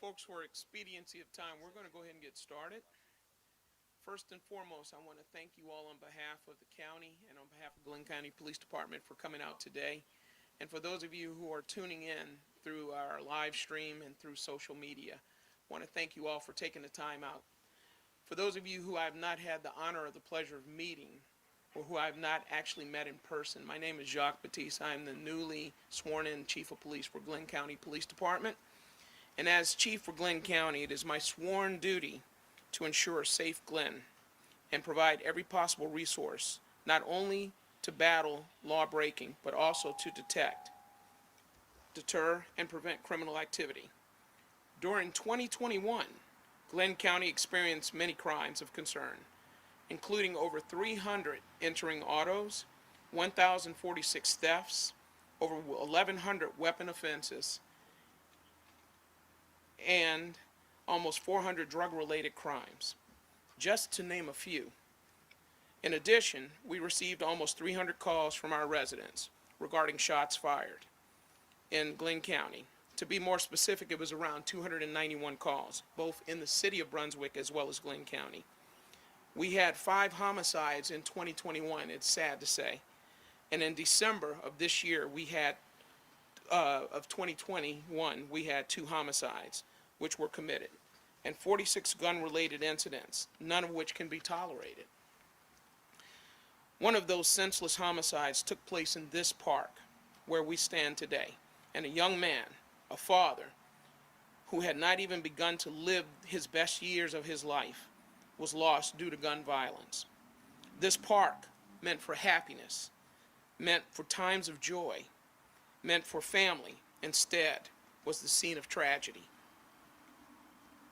folks, for expediency of time, we're going to go ahead and get started. First and foremost, I want to thank you all on behalf of the county and on behalf of Glynn County Police Department for coming out today. And for those of you who are tuning in through our live stream and through social media, I want to thank you all for taking the time out. For those of you who I have not had the honor or the pleasure of meeting, or who I have not actually met in person, my name is Jacques Batiste. I am the newly sworn-in Chief of Police for Glynn County Police Department. And as Chief for Glynn County, it is my sworn duty to ensure a safe Glynn and provide every possible resource, not only to battle law breaking, but also to detect, deter, and prevent criminal activity. During 2021, Glynn County experienced many crimes of concern, including over 300 entering autos, 1,046 thefts, over 1,100 weapon offenses, and almost 400 drug-related crimes, just to name a few. In addition, we received almost 300 calls from our residents regarding shots fired in Glynn County. To be more specific, it was around 291 calls, both in the city of Brunswick as well as Glynn County. We had 5 homicides in 2021, it's sad to say. And in December of this year, of 2021, we had 2 homicides, which were committed, and 46 gun-related incidents, none of which can be tolerated. One of those senseless homicides took place in this park, where we stand today, and a young man, a father, who had not even begun to live his best years of his life, was lost due to gun violence. This park meant for happiness, meant for times of joy, meant for family, instead was the scene of tragedy.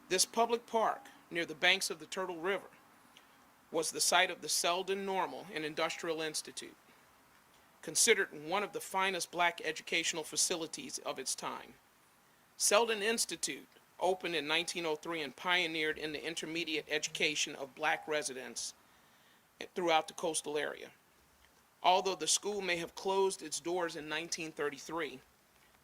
This public park near the banks of the Turtle River was the site of the Selden Normal and Industrial Institute, considered one of the finest black educational facilities of its time. Selden Institute opened in 1903 and pioneered in the intermediate education of black residents throughout the coastal area. Although the school may have closed its doors in 1933,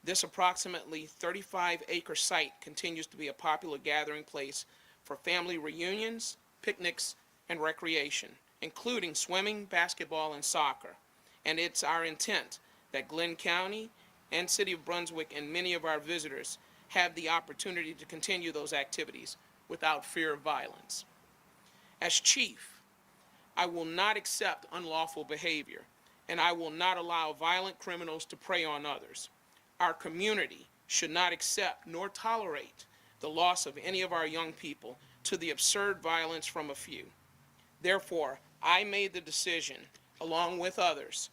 this approximately 35-acre site continues to be a popular gathering place for family reunions, picnics, and recreation, including swimming, basketball, and soccer. And it's our intent that Glynn County and City of Brunswick and many of our visitors have the opportunity to continue those activities without fear of violence. As chief, I will not accept unlawful behavior, and I will not allow violent criminals to prey on others. Our community should not accept nor tolerate the loss of any of our young people to the absurd violence from a few. Therefore, I made the decision, along with others,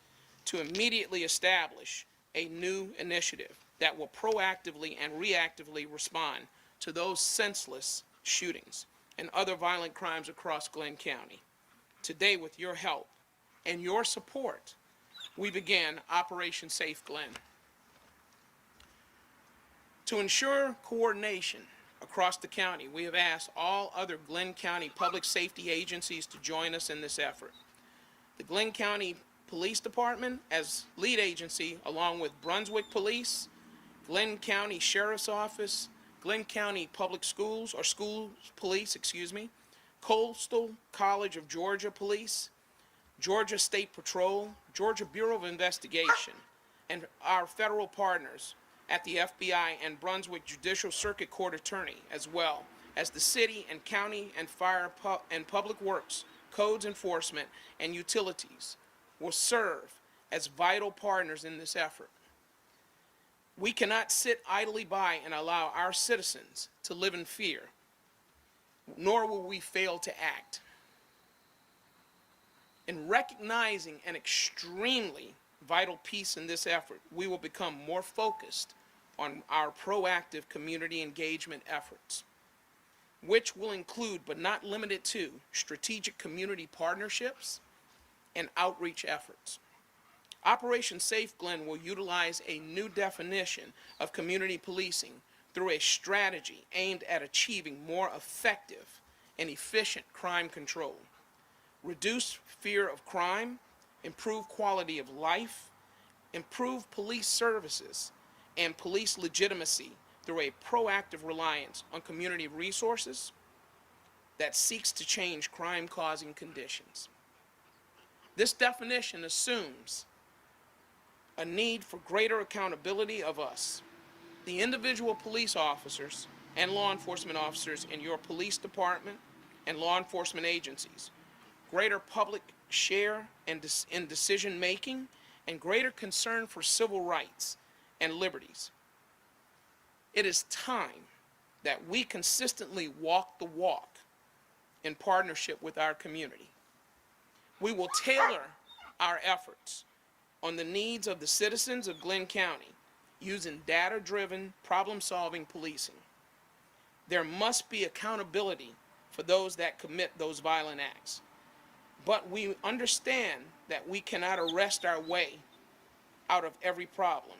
to immediately establish a new initiative that will proactively and reactively respond to those senseless shootings and other violent crimes across Glynn County. Today, with your help and your support, we began Operation Safe Glynn. To ensure coordination across the county, we have asked all other Glynn County public safety agencies to join us in this effort. The Glynn County Police Department, as lead agency, along with Brunswick Police, Glynn County Sheriff's Office, Glynn County Public Schools, or Schools Police, Coastal College of Georgia Police, Georgia State Patrol, Georgia Bureau of Investigation, and our federal partners at the FBI and Brunswick Judicial Circuit Court Attorney, as well as the city and county and fire and public works, codes enforcement, and utilities, will serve as vital partners in this effort. We cannot sit idly by and allow our citizens to live in fear, nor will we fail to act. In recognizing an extremely vital piece in this effort, we will become more focused on our proactive community engagement efforts, which will include, but not limited to, strategic community partnerships and outreach efforts. Operation Safe Glynn will utilize a new definition of community policing through a strategy aimed at achieving more effective and efficient crime control, reduce fear of crime, improve quality of life, improve police services, and police legitimacy through a proactive reliance on community resources that seeks to change crime-causing conditions. This definition assumes a need for greater accountability of us, the individual police officers and law enforcement officers in your police department and law enforcement agencies, greater public share in decision making, and greater concern for civil rights and liberties. It is time that we consistently walk the walk in partnership with our community. We will tailor our efforts on the needs of the citizens of Glynn County using data-driven, problem-solving policing. There must be accountability for those that commit those violent acts. But we understand that we cannot arrest our way out of every problem,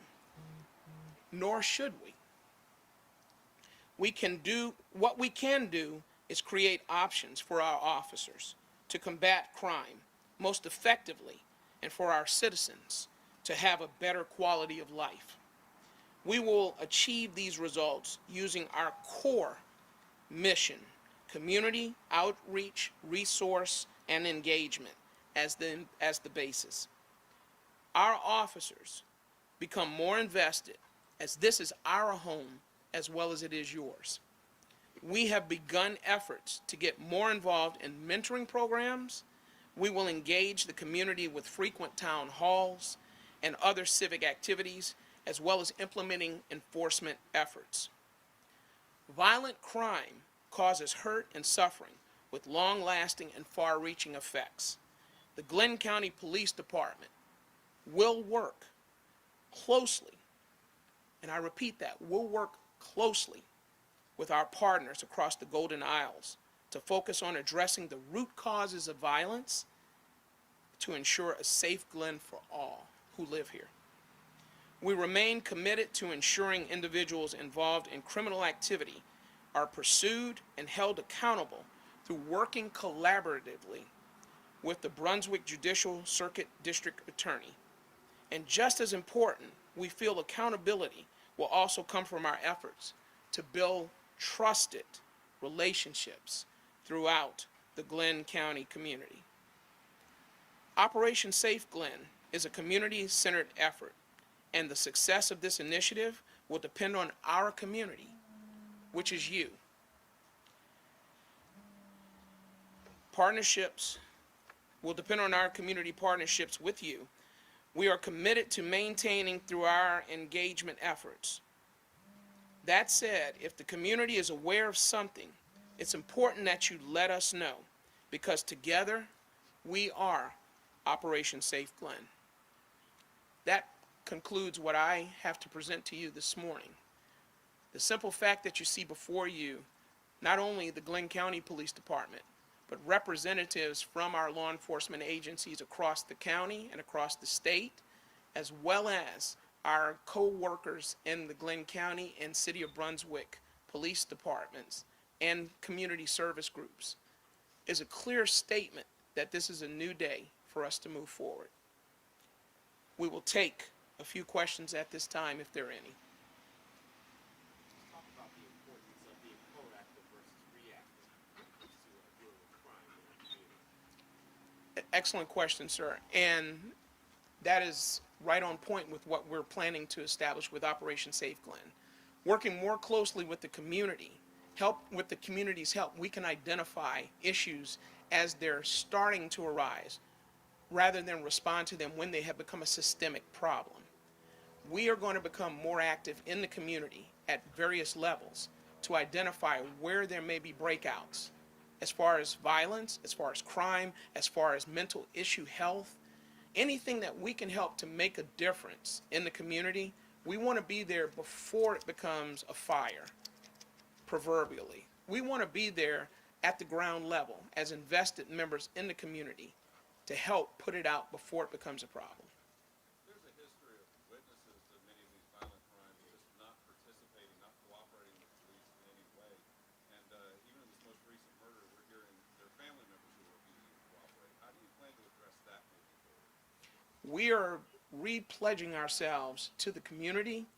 nor should we. What we can do is create options for our officers to combat crime most effectively and for our citizens to have a better quality of life. We will achieve these results using our core mission, community outreach, resource, and engagement as the basis. Our officers become more invested as this is our home as well as it is yours. We have begun efforts to get more involved in mentoring programs. We will engage the community with frequent town halls and other civic activities, as well as implementing enforcement efforts. Violent crime causes hurt and suffering with long-lasting and far-reaching effects. The Glynn County Police Department will work closely, and I repeat that, will work closely with our partners across the Golden Isles to focus on addressing the root causes of violence to ensure a safe Glynn for all who live here. We remain committed to ensuring individuals involved in criminal activity are pursued and held accountable through working collaboratively with the Brunswick Judicial Circuit District Attorney. And just as important, we feel accountability will also come from our efforts to build trusted relationships throughout the Glynn County community. Operation Safe Glynn is a community-centered effort, and the success of this initiative will depend on our community, which is you. Partnerships will depend on our community partnerships with you. We are committed to maintaining through our engagement efforts. That said, if the community is aware of something, it's important that you let us know, because together we are Operation Safe Glynn. That concludes what I have to present to you this morning. The simple fact that you see before you not only the Glynn County Police Department, but representatives from our law enforcement agencies across the county and across the state, as well as our co-workers in the Glynn County and City of Brunswick police departments and community service groups, is a clear statement that this is a new day for us to move forward. We will take a few questions at this time, if there are any. Talk about the importance of being proactive versus reactive to deal with crime in the community. Excellent question, sir. And that is right on point with what we're planning to establish with Operation Safe Glynn. Working more closely with the community, with the community's help, we can identify issues as they're starting to arise, rather than respond to them when they have become a systemic problem. We are going to become more active in the community at various levels to identify where there may be breakouts as far as violence, as far as crime, as far as mental issue health. Anything that we can help to make a difference in the community, we want to be there before it becomes a fire, proverbially. We want to be there at the ground level as invested members in the community to help put it out before it becomes a problem. There's a history of witnesses to many of these violent crimes just not participating, not cooperating with police in any way. And even in this most recent murder, we're hearing their family members who are refusing to cooperate. How do you plan to address that moving forward? We are re-pledging ourselves to the community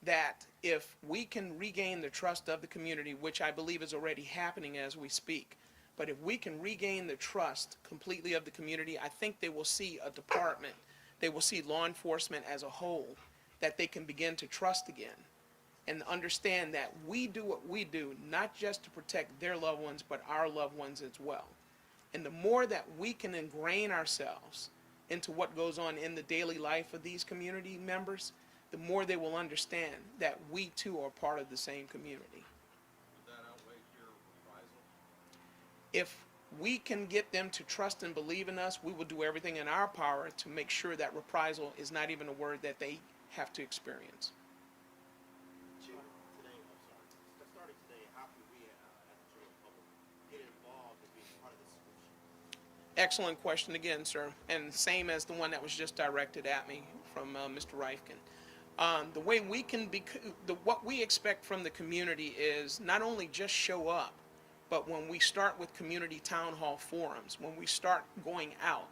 that if we can regain the trust of the community, which I believe is already happening as we speak, but if we can regain the trust completely of the community, I think they will see a department, they will see law enforcement as a whole, that they can begin to trust again and understand that we do what we do, not just to protect their loved ones, but our loved ones as well. And the more that we can ingrain ourselves into what goes on in the daily life of these community members, the more they will understand that we too are part of the same community. Would that outweigh fear of reprisal? If we can get them to trust and believe in us, we will do everything in our power to make sure that reprisal is not even a word that they have to experience. Chief, today, I'm sorry, starting today, how can we, as the general public, get involved and be part of the solution? Excellent question again, sir, and same as the one that was just directed at me from Mr. Reifkin. The way we can be, what we expect from the community is not only just show up, but when we start with community town hall forums, when we start going out,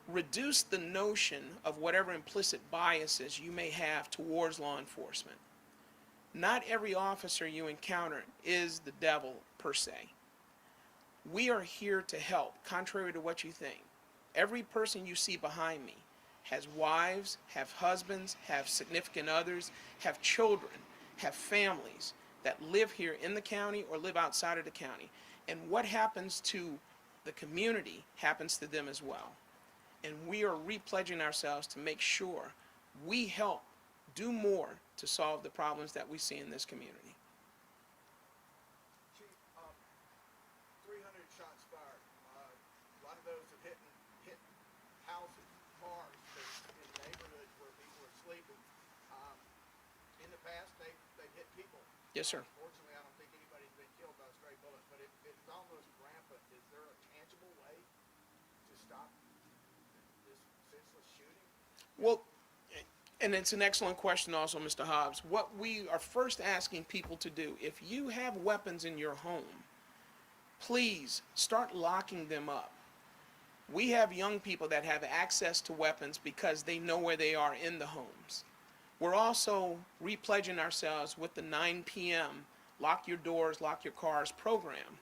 reduce the notion of whatever implicit biases you may have towards law enforcement. Not every officer you encounter is the devil per se. We are here to help, contrary to what you think. Every person you see behind me has wives, have husbands, have significant others, have children, have families that live here in the county or live outside of the county. And what happens to the community happens to them as well. And we are repledging ourselves to make sure we help do more to solve the problems that we see in this community. Chief, 300 shots fired. A lot of those have hit houses, cars, in neighborhoods where people are sleeping. In the past, they've hit people. Yes, sir. Fortunately, I don't think anybody's been killed by stray bullets, but it's almost rampant. Is there a tangible way to stop this senseless shooting? Well, and it's an excellent question also, Mr. Hobbs. What we are first asking people to do, if you have weapons in your home, please start locking them up. We have young people that have access to weapons because they know where they are in the homes. We're also repledging ourselves with the 9 p.m. Lock Your Doors, Lock Your Cars program.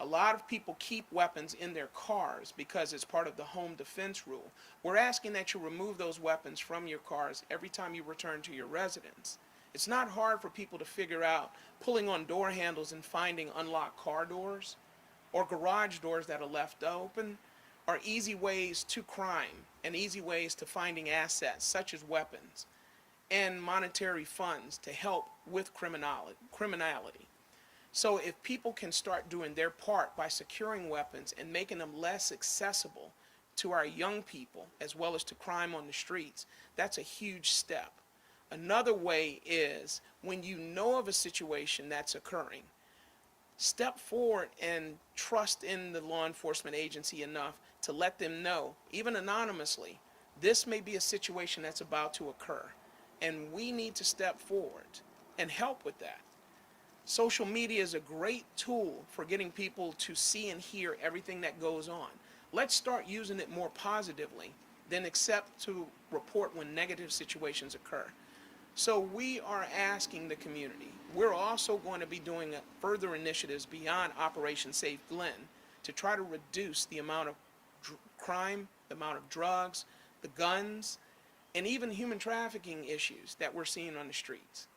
A lot of people keep weapons in their cars because it's part of the home defense rule. We're asking that you remove those weapons from your cars every time you return to your residence. It's not hard for people to figure out pulling on door handles and finding unlocked car doors or garage doors that are left open are easy ways to crime and easy ways to finding assets such as weapons and monetary funds to help with criminality. So if people can start doing their part by securing weapons and making them less accessible to our young people as well as to crime on the streets, that's a huge step. Another way is when you know of a situation that's occurring, step forward and trust in the law enforcement agency enough to let them know, even anonymously, this may be a situation that's about to occur, and we need to step forward and help with that. Social media is a great tool for getting people to see and hear everything that goes on. Let's start using it more positively than accept to report when negative situations occur. So we are asking the community. We're also going to be doing further initiatives beyond Operation Safe Glynn to try to reduce the amount of crime, the amount of drugs, the guns, and even human trafficking issues that we're seeing on the streets.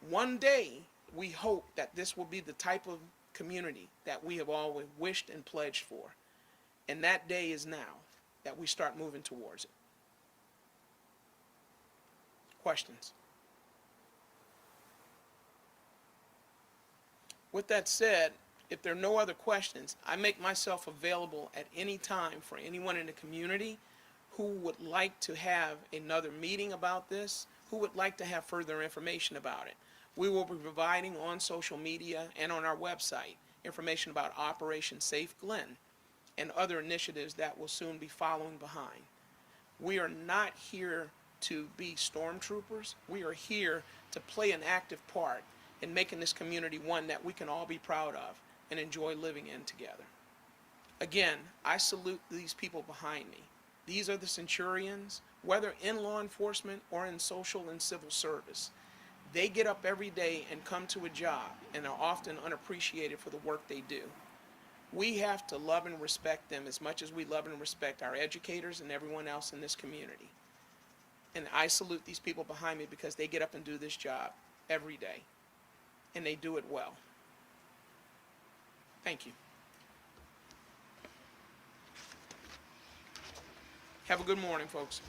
One day, we hope that this will be the type of community that we have always wished and pledged for. And that day is now that we start moving towards it. Questions? With that said, if there are no other questions, I make myself available at any time for anyone in the community who would like to have another meeting about this, who would like to have further information about it. We will be providing on social media and on our website information about Operation Safe Glynn and other initiatives that will soon be following behind. We are not here to be stormtroopers. We are here to play an active part in making this community one that we can all be proud of and enjoy living in together. Again, I salute these people behind me. These are the centurions whether in law enforcement or in social and civil service. They get up every day and come to a job and are often unappreciated for the work they do. We have to love and respect them as much as we love and respect our educators and everyone else in this community. And I salute these people behind me because they get up and do this job every day. And they do it well. Thank you. Have a good morning, folks.